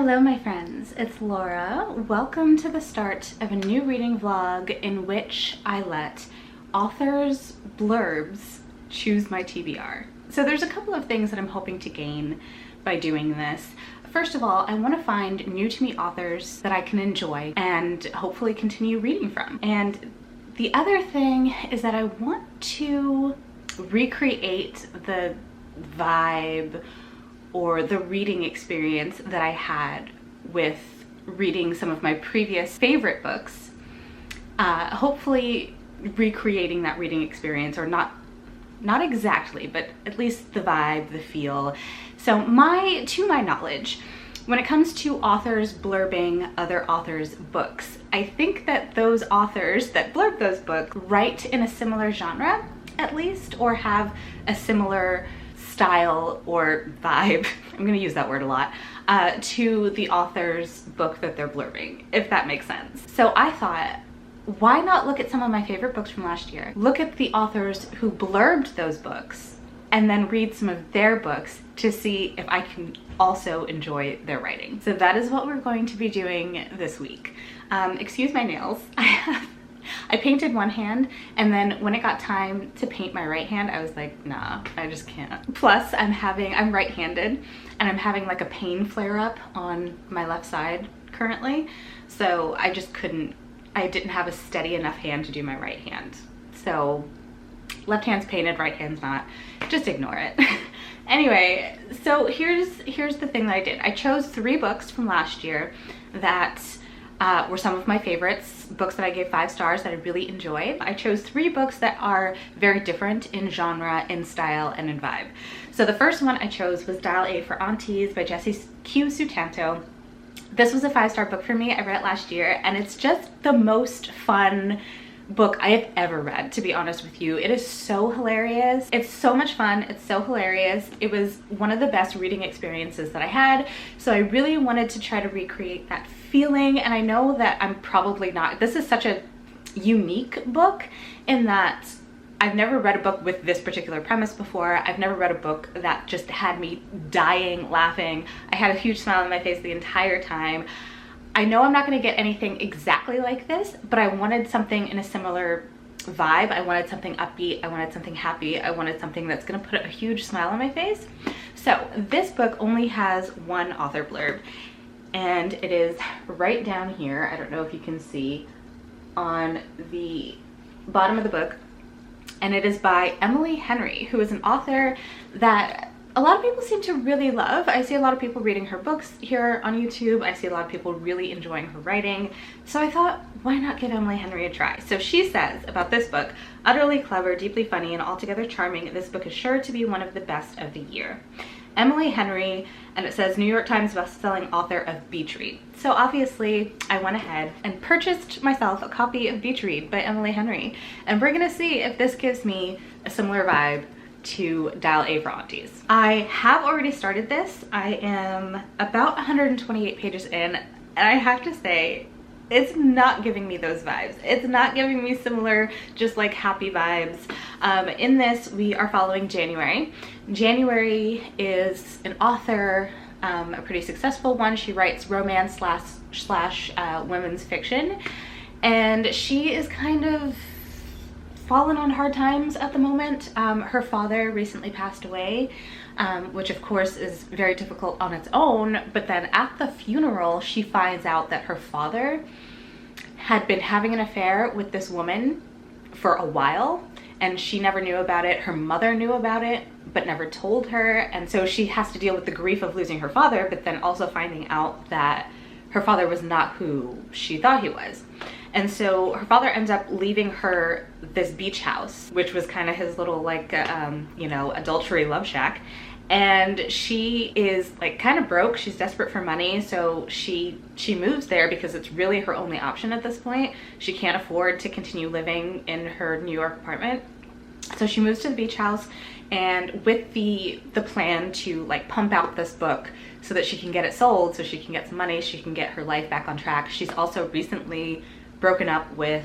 Hello my friends, it's Laura. Welcome to the start of a new reading vlog in which I let authors' blurbs choose my TBR. So there's a couple of things that I'm hoping to gain by doing this. First of all, I want to find new to me authors that I can enjoy and hopefully continue reading from. And the other thing is that I want to recreate the vibe or the reading experience that I had with reading some of my previous favorite books. Hopefully recreating that reading experience, or not exactly, but at least the vibe, the feel. So to my knowledge, when it comes to authors blurbing other authors' books, I think that those authors that blurb those books write in a similar genre, at least, or have a similar style or vibe, I'm gonna use that word a lot, to the author's book that they're blurbing, if that makes sense. So I thought, why not look at some of my favorite books from last year, look at the authors who blurbed those books, and then read some of their books to see if I can also enjoy their writing. So that is what we're going to be doing this week. Excuse my nails. I painted one hand, and then when it got time to paint my right hand, I was like, nah, I just can't. Plus, I'm right-handed, and I'm having like a pain flare-up on my left side currently, so I just couldn't, I didn't have a steady enough hand to do my right hand. So left hand's painted, right hand's not. Just ignore it. Anyway, so here's the thing that I did. I chose 3 books from last year that were some of my favorites, books that I gave 5 stars that I really enjoyed. I chose 3 books that are very different in genre, in style, and in vibe. So the first one I chose was A For Aunties by Jessie Q. Sutanto. This was a 5-star book for me. I read it last year, and it's just the most fun book I have ever read, to be honest with you. It is so hilarious. It's so much fun. It's so hilarious. It was one of the best reading experiences that I had, so I really wanted to try to recreate that feeling. And I know that I'm probably not, this is such a unique book in that I've never read a book with this particular premise before. I've never read a book that just had me dying laughing. I had a huge smile on my face the entire time. I know I'm not going to get anything exactly like this, but I wanted something in a similar vibe. I wanted something upbeat. I wanted something happy. I wanted something that's going to put a huge smile on my face. So this book only has 1 author blurb, and it is right down here. I don't know if you can see on the bottom of the book, and it is by Emily Henry, who is an author that a lot of people seem to really love. I see a lot of people reading her books here on YouTube. I see a lot of people really enjoying her writing. So I thought, why not give Emily Henry a try? So she says about this book, utterly clever, deeply funny, and altogether charming, this book is sure to be one of the best of the year. Emily Henry, and it says New York Times bestselling author of Beach Read. So obviously I went ahead and purchased myself a copy of Beach Read by Emily Henry. And we're gonna see if this gives me a similar vibe to A For Aunties. I have already started this. I am about 128 pages in, and I have to say, it's not giving me those vibes. It's not giving me similar, just like happy vibes. In this, we are following January. January is an author, a pretty successful one. She writes romance slash women's fiction, and she is kind of fallen on hard times at the moment. Her father recently passed away, which of course is very difficult on its own, but then at the funeral she finds out that her father had been having an affair with this woman for a while, and she never knew about it. Her mother knew about it but never told her, and so she has to deal with the grief of losing her father, but then also finding out that her father was not who she thought he was. And so her father ends up leaving her this beach house, which was kind of his little like, you know, adultery love shack. And she is like kind of broke. She's desperate for money. So she moves there because it's really her only option at this point. She can't afford to continue living in her New York apartment. So she moves to the beach house, and with the plan to like pump out this book so that she can get it sold, so she can get some money, she can get her life back on track. She's also recently broken up with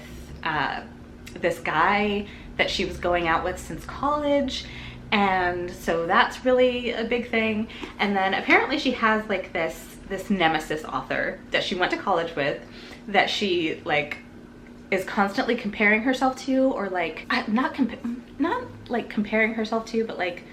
this guy that she was going out with since college, and so that's really a big thing. And then apparently she has like this this nemesis author that she went to college with, that she like is constantly comparing herself to, or like not like comparing herself to, but like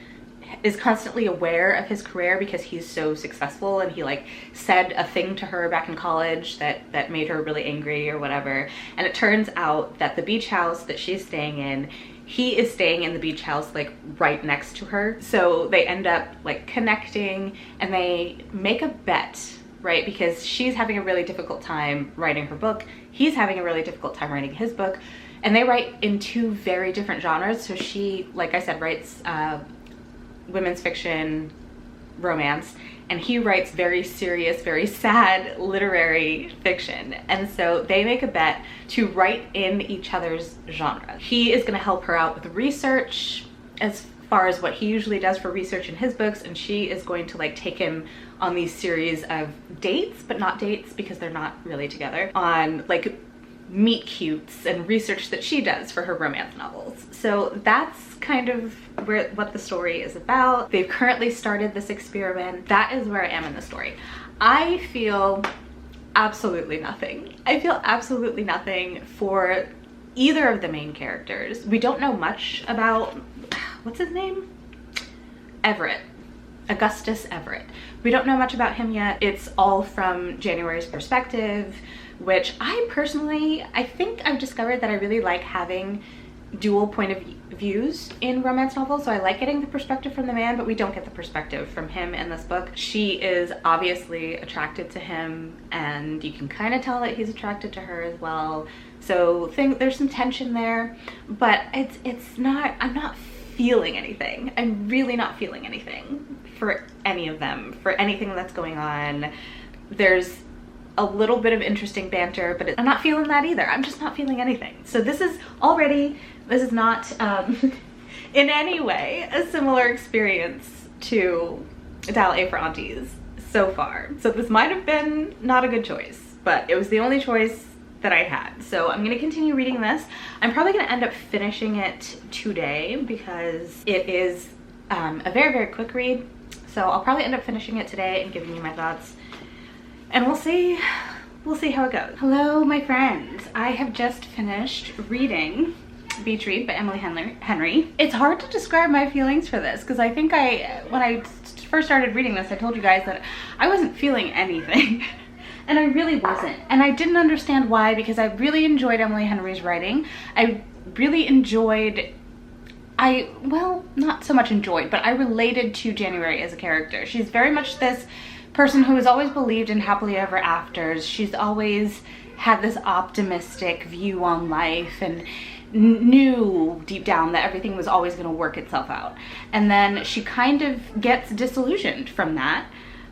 is constantly aware of his career because he's so successful, and he like said a thing to her back in college that made her really angry or whatever. And it turns out that the beach house that she's staying in, he is staying in the beach house like right next to her. So they end up like connecting, and they make a bet, right? Because she's having a really difficult time writing her book. He's having a really difficult time writing his book. And they write in two very different genres. So she, like I said, writes women's fiction, romance, and he writes very serious, very sad literary fiction. And so they make a bet to write in each other's genre. He is going to help her out with research as far as what he usually does for research in his books, and she is going to like take him on these series of dates, but not dates because they're not really together, on like meet cutes and research that she does for her romance novels. So that's kind of what the story is about. They've currently started this experiment. That is where I am in the story. I feel absolutely nothing. I feel absolutely nothing for either of the main characters. We don't know much about, what's his name? Everett. Augustus Everett. We don't know much about him yet. It's all from January's perspective, which I personally, I think I've discovered that I really like having dual point of views in romance novels. So I like getting the perspective from the man, but we don't get the perspective from him in this book. She is obviously attracted to him, and you can kind of tell that he's attracted to her as well. So there's some tension there, but it's not, I'm not feeling anything. I'm really not feeling anything for any of them, for anything that's going on. There's a little bit of interesting banter, but I'm not feeling that either. I'm just not feeling anything. So this is not in any way a similar experience to A For Aunties so far. So this might have been not a good choice, but it was the only choice that I had. So I'm gonna continue reading this. I'm probably gonna end up finishing it today because it is a very, very quick read. So I'll probably end up finishing it today and giving you my thoughts, and we'll see how it goes. Hello, my friends. I have just finished reading Beach Read by Emily Henry. It's hard to describe my feelings for this because I think when I first started reading this, I told you guys that I wasn't feeling anything. And I really wasn't. And I didn't understand why, because I really enjoyed Emily Henry's writing. I really enjoyed, well, not so much enjoyed, but I related to January as a character. She's very much this person who has always believed in happily ever afters. She's always had this optimistic view on life and knew deep down that everything was always going to work itself out. And then she kind of gets disillusioned from that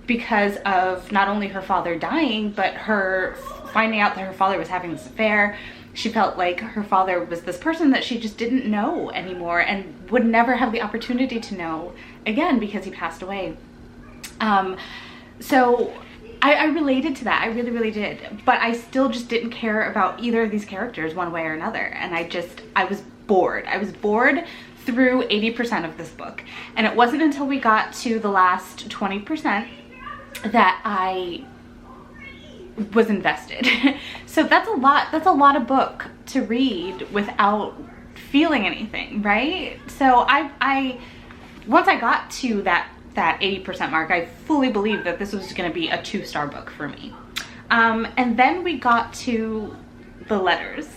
because of not only her father dying, but her finding out that her father was having this affair. She felt like her father was this person that she just didn't know anymore and would never have the opportunity to know again because he passed away. So I related to that. I really, really did. But I still just didn't care about either of these characters one way or another. And I was bored. I was bored through 80% of this book. And it wasn't until we got to the last 20% that I was invested. So that's a lot of book to read without feeling anything, right? So I once I got to that 80% mark, I fully believed that this was going to be a 2-star book for me. And then we got to the letters.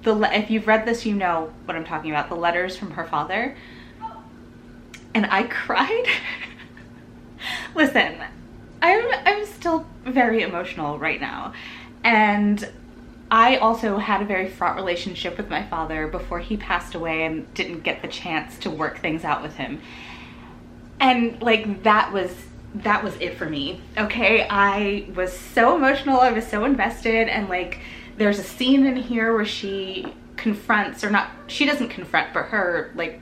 If you've read this, you know what I'm talking about. The letters from her father. And I cried. Listen, I'm still very emotional right now. And I also had a very fraught relationship with my father before he passed away and didn't get the chance to work things out with him. And like that was it for me. Okay, I was so emotional, I was so invested, and like there's a scene in here where she confronts, or not, she doesn't confront, but her like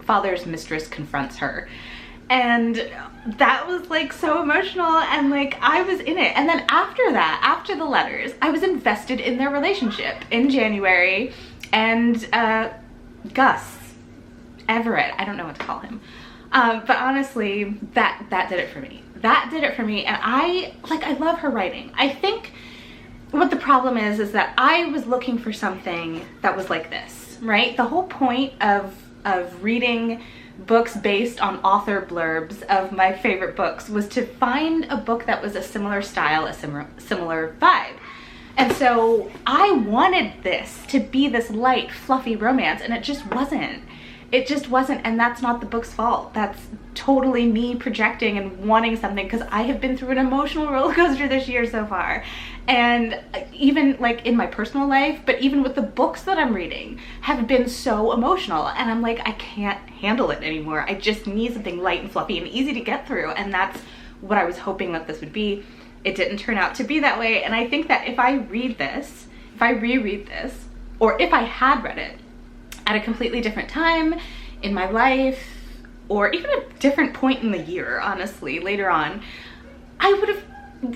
father's mistress confronts her. And that was like so emotional, and like I was in it. And then after that, after the letters, I was invested in their relationship in January and Gus Everett, I don't know what to call him. But honestly, that did it for me. that did it for me. And I love her writing. I think what the problem is that I was looking for something that was like this, right? The whole point of reading books based on author blurbs of my favorite books was to find a book that was a similar style, a similar vibe. And so I wanted this to be this light, fluffy romance, and it just wasn't. It just wasn't, and that's not the book's fault. That's totally me projecting and wanting something, because I have been through an emotional roller coaster this year so far. And even like in my personal life, but even with the books that I'm reading, have been so emotional. And I'm like, I can't handle it anymore. I just need something light and fluffy and easy to get through. And that's what I was hoping that this would be. It didn't turn out to be that way. And I think that if I read this, if I reread this, or if I had read it at a completely different time in my life, or even a different point in the year, honestly, later on, I would have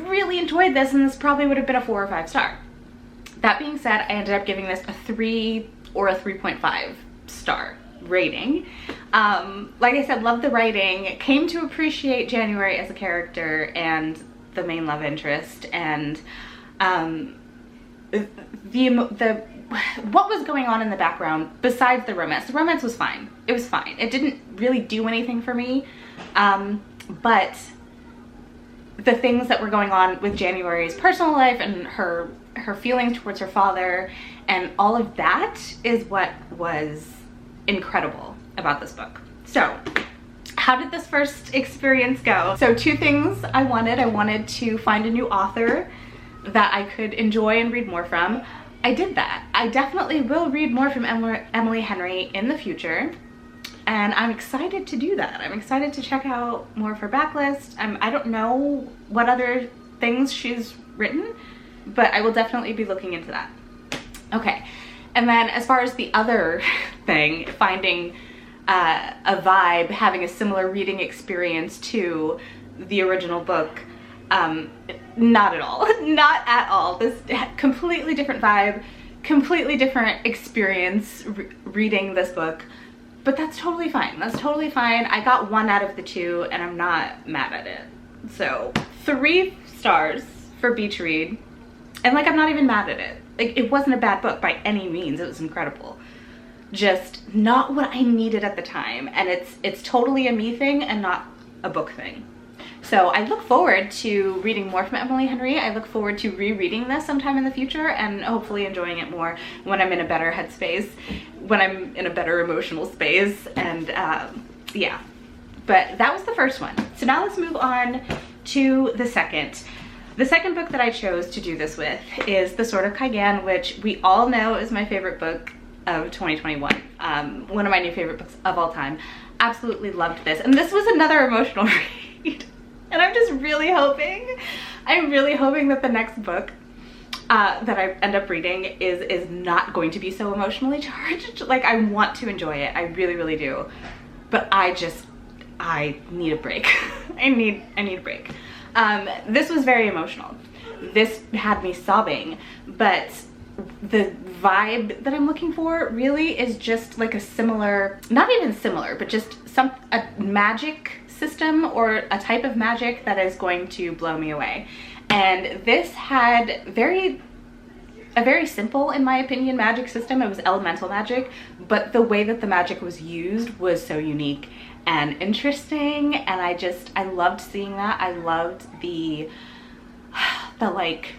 really enjoyed this, and this probably would have been a 4 or 5 star. That being said, I ended up giving this a 3 or a 3.5 star rating. Like I said, loved the writing, came to appreciate January as a character and the main love interest, and what was going on in the background besides the romance. The romance was fine. It was fine. It didn't really do anything for me, but the things that were going on with January's personal life and her feelings towards her father and all of that is what was incredible about this book. So how did this first experience go? So 2 things I wanted. I wanted to find a new author that I could enjoy and read more from. I did that. I definitely will read more from Emily Henry in the future, and I'm excited to do that. I'm excited to check out more of her backlist. I don't know what other things she's written, but I will definitely be looking into that. Okay, and then as far as the other thing, finding a vibe, having a similar reading experience to the original book, not at all. Not at all. This completely different vibe, completely different experience reading this book, but that's totally fine. That's totally fine. I got 1 out of the 2 and I'm not mad at it. So 3 stars for Beach Read, and like I'm not even mad at it. Like, it wasn't a bad book by any means. It was incredible. Just not what I needed at the time, and it's totally a me thing and not a book thing. So I look forward to reading more from Emily Henry. I look forward to rereading this sometime in the future and hopefully enjoying it more when I'm in a better headspace, when I'm in a better emotional space, and yeah. But that was the first one. So now let's move on to the second. The second book that I chose to do this with is The Sword of Cigan, which we all know is my favorite book of 2021. One of my new favorite books of all time. Absolutely loved this. And this was another emotional read. And I'm just really hoping, that the next book that I end up reading is not going to be so emotionally charged. Like, I want to enjoy it. I really, really do. But I need a break. I need a break. This was very emotional. This had me sobbing, but the vibe that I'm looking for really is just like a similar, not even similar, but just a magic system or a type of magic that is going to blow me away. And this had a very simple, in my opinion, magic system. It was elemental magic, but the way that the magic was used was so unique and interesting, and I loved seeing that. I loved the like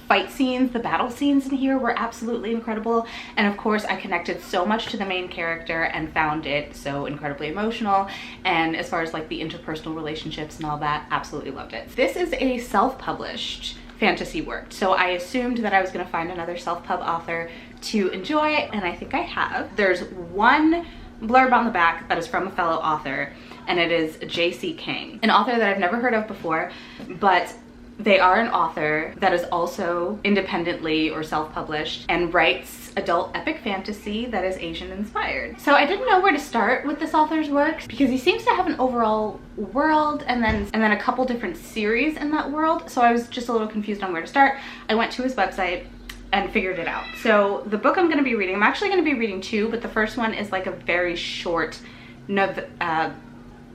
fight scenes, the battle scenes in here were absolutely incredible. And of course I connected so much to the main character and found it so incredibly emotional. And as far as like the interpersonal relationships and all that, absolutely loved it. This is a self-published fantasy work, so I assumed that I was going to find another self-pub author to enjoy, and I think I have. There's one blurb on the back that is from a fellow author, and it is J.C. King, an author that I've never heard of before, but they are an author that is also independently or self-published and writes adult epic fantasy that is Asian inspired. So I didn't know where to start with this author's work because he seems to have an overall world and then a couple different series in that world. So I was just a little confused on where to start. I went to his website and figured it out. So the book I'm going to be reading, I'm actually going to be reading 2, but the first one is like a very short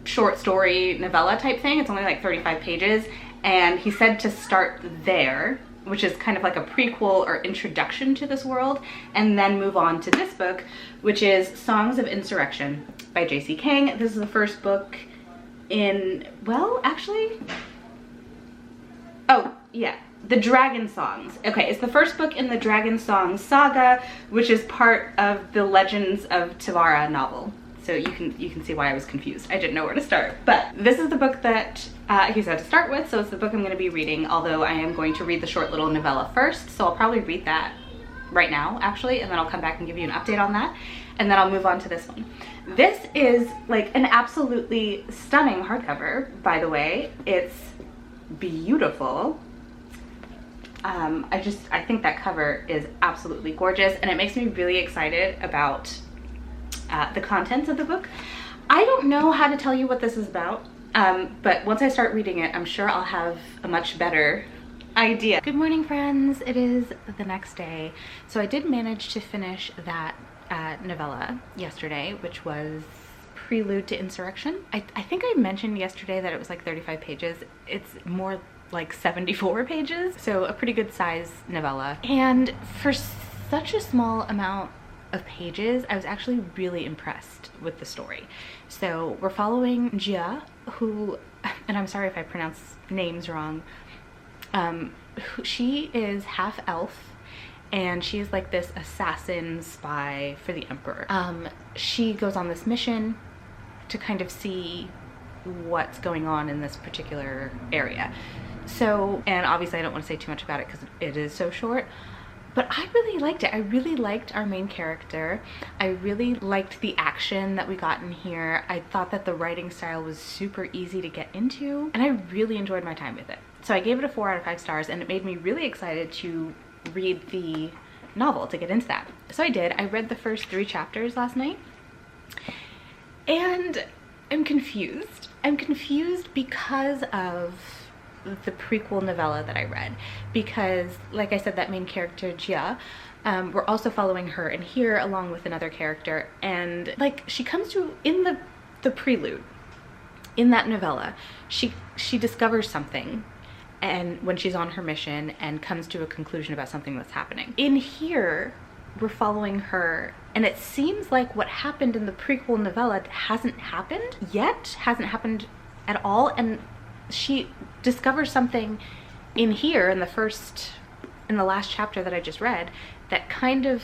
short story novella type thing. It's only like 35 pages, and he said to start there, which is kind of like a prequel or introduction to this world, and then move on to this book, which is Songs of Insurrection by J.C. King. This is the first book in, well, actually, oh yeah, the Dragon Songs. Okay, it's the first book in the Dragon Songs saga, which is part of the Legends of TBR novel. So you can see why I was confused. I didn't know where to start. But this is the book that he said to start with, so it's the book I'm going to be reading, although I am going to read the short little novella first, so I'll probably read that right now, actually, and then I'll come back and give you an update on that, and then I'll move on to this one. This is like an absolutely stunning hardcover, by the way. It's beautiful. I think that cover is absolutely gorgeous, and it makes me really excited about the contents of the book. I don't know how to tell you what this is about, but once I start reading it, I'm sure I'll have a much better idea. Good morning, friends. It is the next day. So I did manage to finish that novella yesterday, which was Prelude to Insurrection. I think I mentioned yesterday that it was like 35 pages. It's more like 74 pages, so a pretty good size novella. And for such a small amount of pages, I was actually really impressed with the story. So we're following Jia, who, and I'm sorry if I pronounce names wrong, she is half elf, and she is like this assassin spy for the emperor. She goes on this mission to kind of see what's going on in this particular area. So, and obviously I don't want to say too much about it because it is so short, but I really liked it. I really liked our main character. I really liked the action that we got in here. I thought that the writing style was super easy to get into, and I really enjoyed my time with it. So I gave it a 4 out of 5 stars, and it made me really excited to read the novel, to get into that. So I did. I read the first 3 chapters last night, and I'm confused. I'm confused because of the prequel novella that I read, because like I said, that main character Jia, we're also following her in here along with another character, and like she comes to, in the prelude in that novella, she discovers something, and when she's on her mission, and comes to a conclusion about something that's happening. In here we're following her, and it seems like what happened in the prequel novella hasn't happened yet, hasn't happened at all, and she discovers something in here in the last chapter that I just read that kind of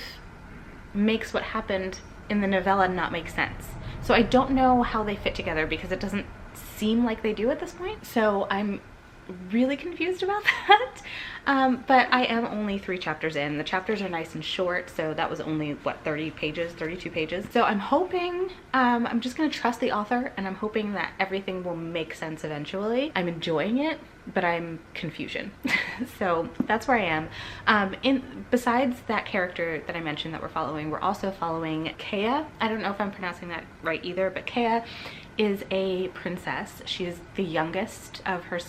makes what happened in the novella not make sense. So I don't know how they fit together, because it doesn't seem like they do at this point. So I'm really confused about that. But I am only 3 chapters in. The chapters are nice and short, so that was only, what, 30 pages, 32 pages. So I'm hoping, I'm just gonna trust the author, and I'm hoping that everything will make sense eventually. I'm enjoying it, but I'm confusion. So that's where I am. Besides that character that I mentioned that we're following, we're also following Kea. I don't know if I'm pronouncing that right either, but Kea is a princess. She is the youngest of her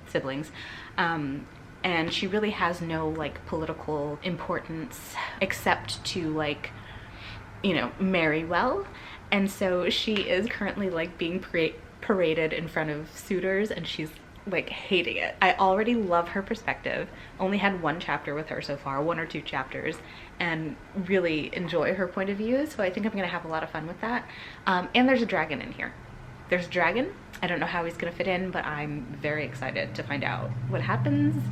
siblings, and she really has no like political importance except to, like, you know, marry well. And so she is currently like being paraded in front of suitors, and she's like hating it. I already love her perspective. Only had 1 chapter with her so far, 1 or 2 chapters, and really enjoy her point of view. So I think I'm gonna have a lot of fun with that. And there's a dragon in here. There's a dragon. I don't know how he's gonna fit in, but I'm very excited to find out what happens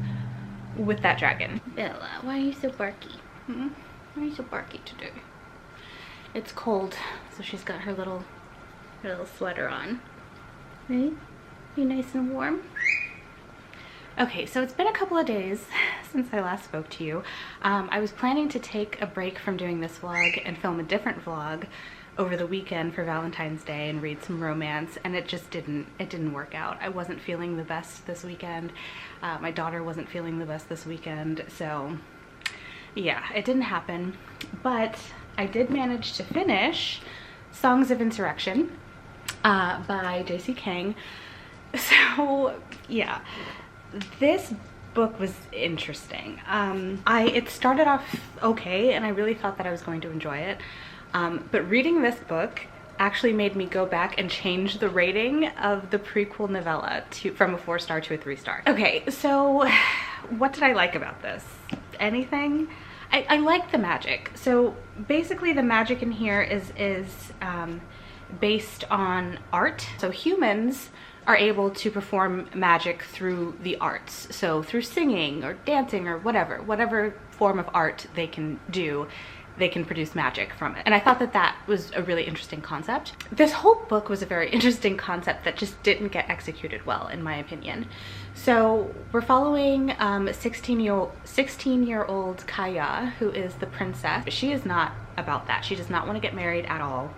with that dragon. Bella, why are you so barky? Why are you so barky today? It's cold, so she's got her little sweater on. Right? You nice and warm? Okay, so it's been a couple of days since I last spoke to you. I was planning to take a break from doing this vlog and film a different vlog over the weekend for Valentine's Day and read some romance, and it just didn't work out. I wasn't feeling the best this weekend. My daughter wasn't feeling the best this weekend, so yeah, it didn't happen. But I did manage to finish Songs of Insurrection by J.C. King. So yeah, this book was interesting. It started off okay, and I really thought that I was going to enjoy it. But reading this book, actually made me go back and change the rating of the prequel novella from a 4-star to a 3-star. Okay, so what did I like about this? Anything? I like the magic. So basically the magic in here is based on art. So humans are able to perform magic through the arts. So through singing or dancing or whatever form of art they can do, they can produce magic from it. And I thought that that was a really interesting concept. This whole book was a very interesting concept that just didn't get executed well, in my opinion. So we're following 16-year-old Kaya, who is the princess. But she is not about that. She does not want to get married at all.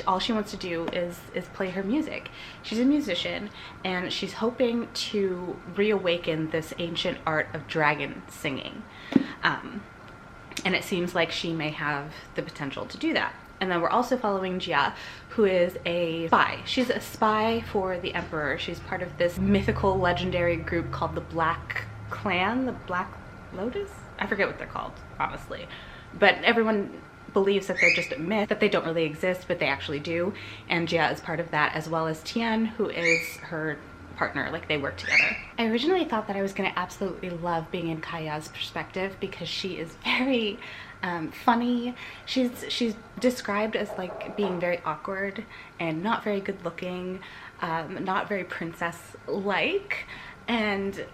All she wants to do is play her music. She's a musician, and she's hoping to reawaken this ancient art of dragon singing. And it seems like she may have the potential to do that. And then we're also following Jia, who is a spy. She's a spy for the Emperor. She's part of this mythical, legendary group called the Black Clan, the Black Lotus? I forget what they're called, honestly. But everyone believes that they're just a myth, that they don't really exist, but they actually do. And Jia is part of that, as well as Tian, who is her partner. Like, they work together. I originally thought that I was going to absolutely love being in Kaya's perspective because she is very funny. She's described as like being very awkward and not very good looking, not very princess-like, and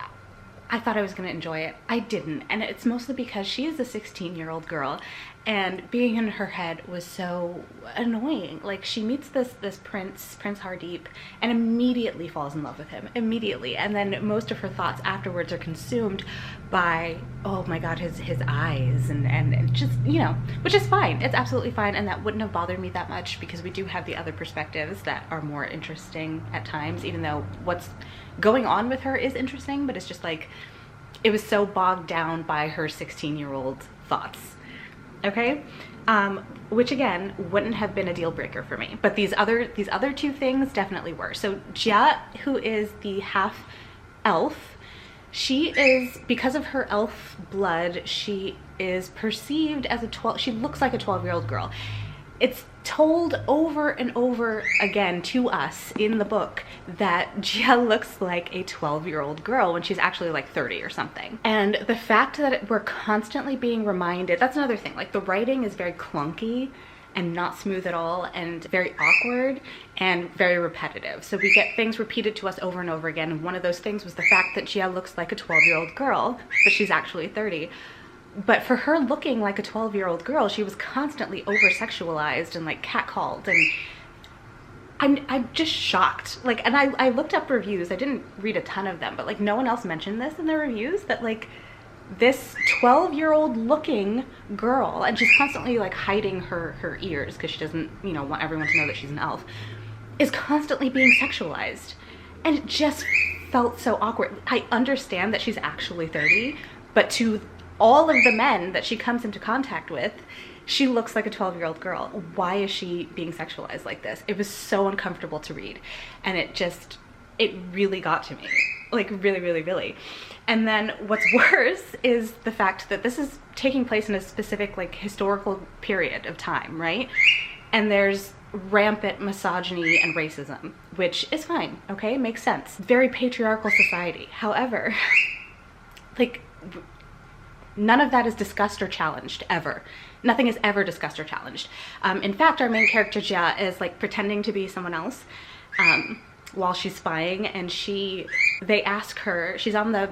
I thought I was going to enjoy it. I didn't, and it's mostly because she is a 16-year-old girl, and being in her head was so annoying. Like, she meets this Prince Hardeep, and immediately falls in love with him, immediately, and then most of her thoughts afterwards are consumed by, oh my god, his eyes, and just, you know, which is fine. It's absolutely fine, and that wouldn't have bothered me that much because we do have the other perspectives that are more interesting at times, even though what's going on with her is interesting, but it's just like, it was so bogged down by her 16-year-old thoughts. Okay, which again wouldn't have been a deal breaker for me, but these other two things definitely were. So Jia, who is the half elf, she is, because of her elf blood, she is perceived as she looks like a 12-year-old girl. It's told over and over again to us in the book that Jia looks like a 12-year-old girl when she's actually like 30 or something. And the fact that we're constantly being reminded, that's another thing, like the writing is very clunky and not smooth at all, and very awkward and very repetitive. So we get things repeated to us over and over again, and one of those things was the fact that Jia looks like a 12-year-old girl, but she's actually 30. But for her looking like a 12-year-old girl, she was constantly over-sexualized and like catcalled, and I'm just shocked. Like, and I looked up reviews. I didn't read a ton of them, but like no one else mentioned this in their reviews, that like this 12-year-old looking girl, and she's constantly like hiding her ears because she doesn't, you know, want everyone to know that she's an elf, is constantly being sexualized. And it just felt so awkward. I understand that she's actually 30, but to all of the men that she comes into contact with, she looks like a 12-year-old girl. Why is she being sexualized like this? It was so uncomfortable to read, and it really got to me. Like, really, really, really. And then what's worse is the fact that this is taking place in a specific like historical period of time, right? And there's rampant misogyny and racism, which is fine, okay? Makes sense. Very patriarchal society. However, like, none of that is discussed or challenged, ever. Nothing is ever discussed or challenged. In fact, our main character, Jia, is like pretending to be someone else while she's spying, and they ask her, she's on the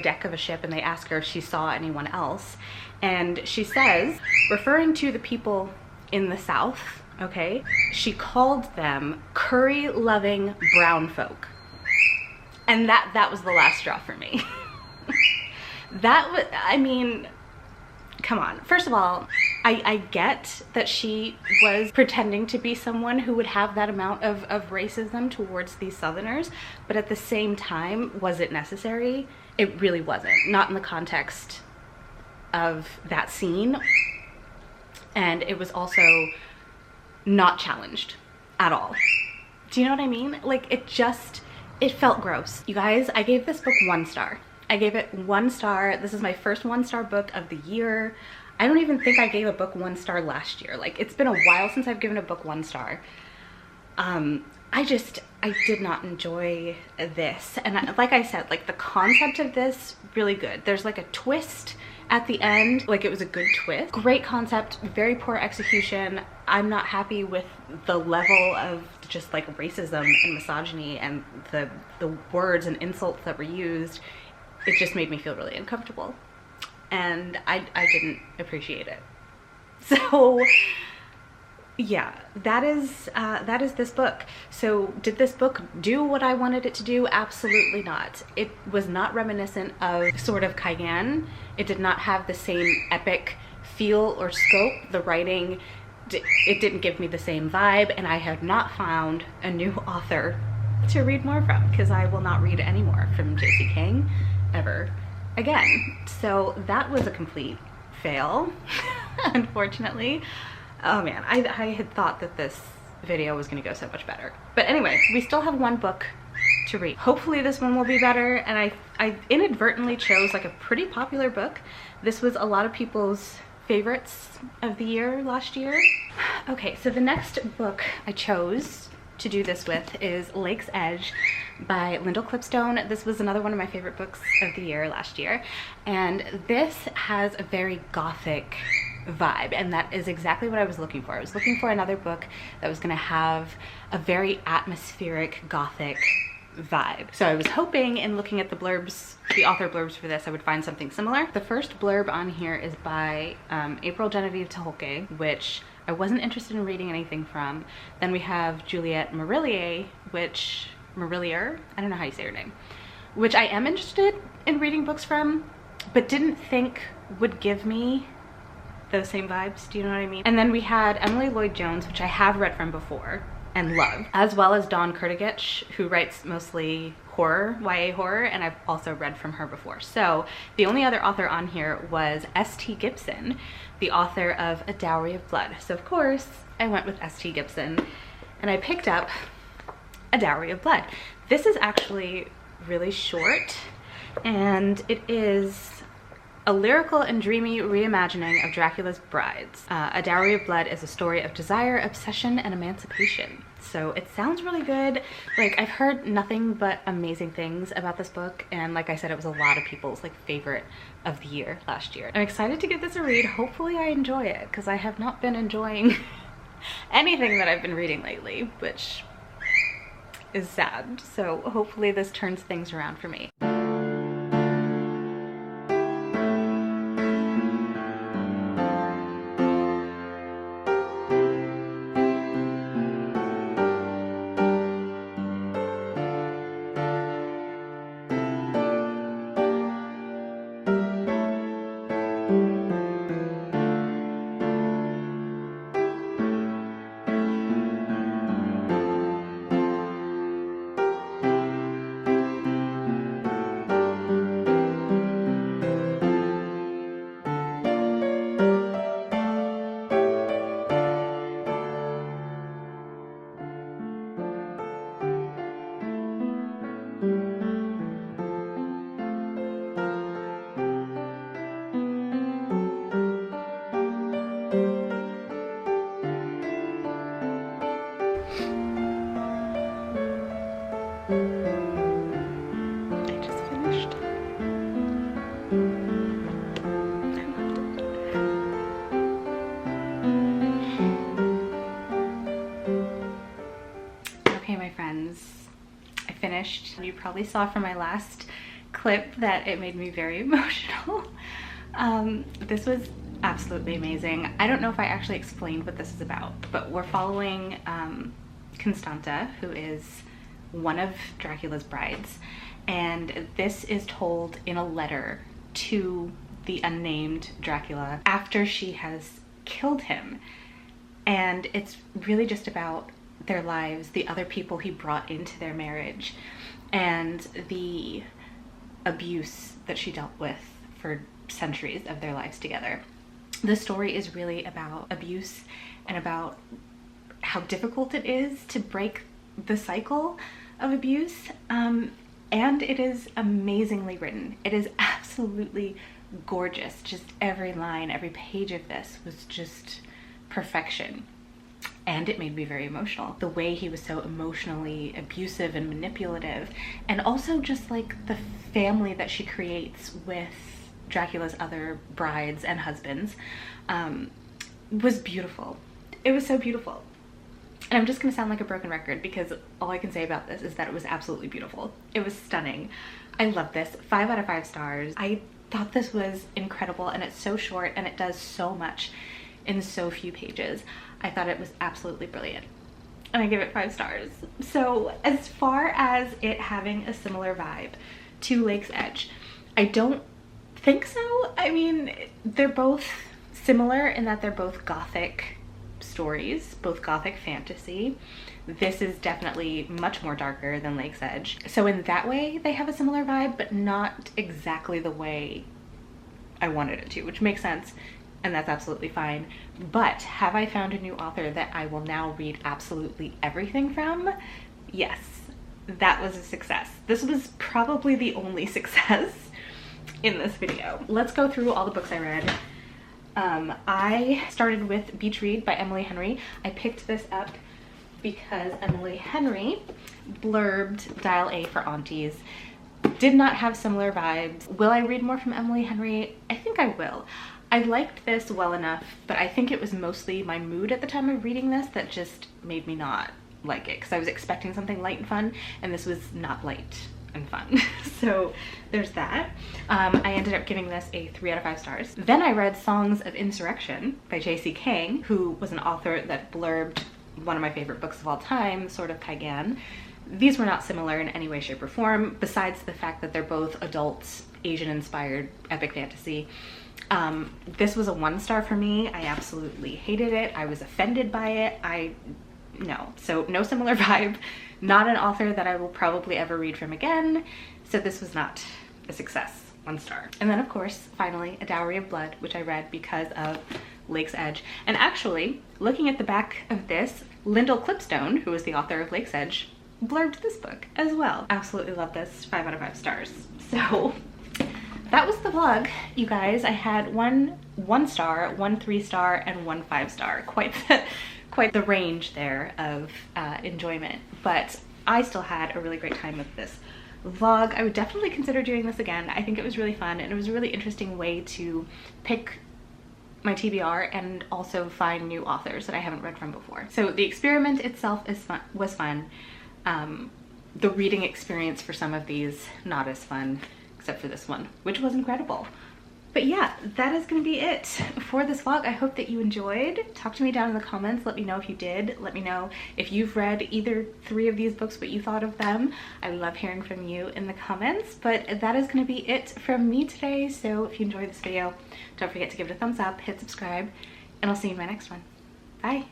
deck of a ship, and they ask her if she saw anyone else. And she says, referring to the people in the South, okay, she called them curry-loving brown folk. And that was the last straw for me. That was, I mean, come on. First of all, I get that she was pretending to be someone who would have that amount of racism towards these Southerners, but at the same time, was it necessary? It really wasn't. Not in the context of that scene. And it was also not challenged at all. Do you know what I mean? Like, it felt gross. You guys, I gave this book 1 star. I gave it 1 star. This is my first 1-star book of the year. I don't even think I gave a book 1 star last year. Like, it's been a while since I've given a book 1 star. I did not enjoy this. And like I said, like the concept of this, really good. There's like a twist at the end, like it was a good twist. Great concept, very poor execution. I'm not happy with the level of just like racism and misogyny and the words and insults that were used. It just made me feel really uncomfortable. And I didn't appreciate it. So yeah, that is this book. So did this book do what I wanted it to do? Absolutely not. It was not reminiscent of Sword of Cigan. It did not have the same epic feel or scope. The writing, it didn't give me the same vibe, and I have not found a new author to read more from, because I will not read any more from J.C. King ever again. So that was a complete fail, unfortunately. Oh man, I had thought that this video was gonna go so much better. But anyway, we still have one book to read. Hopefully this one will be better. And I inadvertently chose like a pretty popular book. This was a lot of people's favorites of the year last year. Okay, so the next book I chose to do this with is Lake's Edge by Lyndall Clipstone. This was another one of my favorite books of the year last year. And this has a very gothic vibe, and that is exactly what I was looking for. I was looking for another book that was gonna have a very atmospheric gothic vibe. So I was hoping, in looking at the blurbs, the author blurbs for this, I would find something similar. The first blurb on here is by April Genevieve Teholke, which I wasn't interested in reading anything from. Then we have Juliette Marillier, I don't know how you say her name, which I am interested in reading books from, but didn't think would give me those same vibes, do you know what I mean? And then we had Emily Lloyd-Jones, which I have read from before and love, as well as Dawn Kurtagich, who writes mostly horror, YA horror, and I've also read from her before. So the only other author on here was S.T. Gibson, the author of A Dowry of Blood. So of course I went with S.T. Gibson and I picked up A Dowry of Blood. This is actually really short, and it is a lyrical and dreamy reimagining of Dracula's brides. A Dowry of Blood is a story of desire, obsession, and emancipation. So it sounds really good. Like, I've heard nothing but amazing things about this book, and like I said, it was a lot of people's like favorite of the year last year. I'm excited to give this a read. Hopefully I enjoy it, because I have not been enjoying anything that I've been reading lately, which is sad. So hopefully this turns things around for me. You probably saw from my last clip that it made me very emotional. This was absolutely amazing. I don't know if I actually explained what this is about, but we're following Constanta, who is one of Dracula's brides, and this is told in a letter to the unnamed Dracula after she has killed him. And it's really just about their lives, the other people he brought into their marriage, and the abuse that she dealt with for centuries of their lives together. The story is really about abuse and about how difficult it is to break the cycle of abuse, and it is amazingly written. It is absolutely gorgeous. Just every line, every page of this was just perfection. and it made me very emotional. The way he was so emotionally abusive and manipulative, and also just like the family that she creates with Dracula's other brides and husbands, was beautiful. It was so beautiful. And I'm just gonna sound like a broken record because all I can say about this is that it was absolutely beautiful. It was stunning. I love this. 5 out of 5 stars. I thought this was incredible, and it's so short and it does so much in so few pages. I thought it was absolutely brilliant, and I give it 5 stars. So as far as it having a similar vibe to Lake's Edge, I don't think so. I mean, they're both similar in that they're both gothic stories, both gothic fantasy. This is definitely much more darker than Lake's Edge. So in that way, they have a similar vibe, but not exactly the way I wanted it to, which makes sense, and that's absolutely fine. But have I found a new author that I will now read absolutely everything from? Yes, that was a success. This was probably the only success in this video. Let's go through all the books I read. I started with Beach Read by Emily Henry. I picked this up because Emily Henry blurbed Dial A for Aunties. Did not have similar vibes. Will I read more from Emily Henry? I think I will. I liked this well enough, but I think it was mostly my mood at the time of reading this that just made me not like it, because I was expecting something light and fun, and this was not light and fun. So there's that. I ended up giving this a 3 out of 5 stars. Then I read Songs of Insurrection by J.C. Kang, who was an author that blurbed one of my favorite books of all time, Sword of Cigan. These were not similar in any way, shape, or form, besides the fact that they're both adult, Asian-inspired epic fantasy. This was a 1 star for me. I absolutely hated it. I was offended by it. No. So no similar vibe. Not an author that I will probably ever read from again. So this was not a success. 1 star. And then of course, finally, A Dowry of Blood, which I read because of Lake's Edge. And actually, looking at the back of this, Lyndall Clipstone, who is the author of Lake's Edge, blurbed this book as well. Absolutely love this. 5 out of 5 stars. So that was the vlog, you guys. I had one 1 star, 1 3 star, and 1 5 star. Quite the range there of enjoyment, but I still had a really great time with this vlog. I would definitely consider doing this again. I think it was really fun, and it was a really interesting way to pick my TBR and also find new authors that I haven't read from before. So the experiment itself was fun. The reading experience for some of these, not as fun, except for this one, which was incredible. But yeah, that is gonna be it for this vlog. I hope that you enjoyed. Talk to me down in the comments. Let me know if you did. Let me know if you've read either 3 of these books, what you thought of them. I love hearing from you in the comments. But that is gonna be it from me today. So if you enjoyed this video, don't forget to give it a thumbs up, hit subscribe, and I'll see you in my next one. Bye.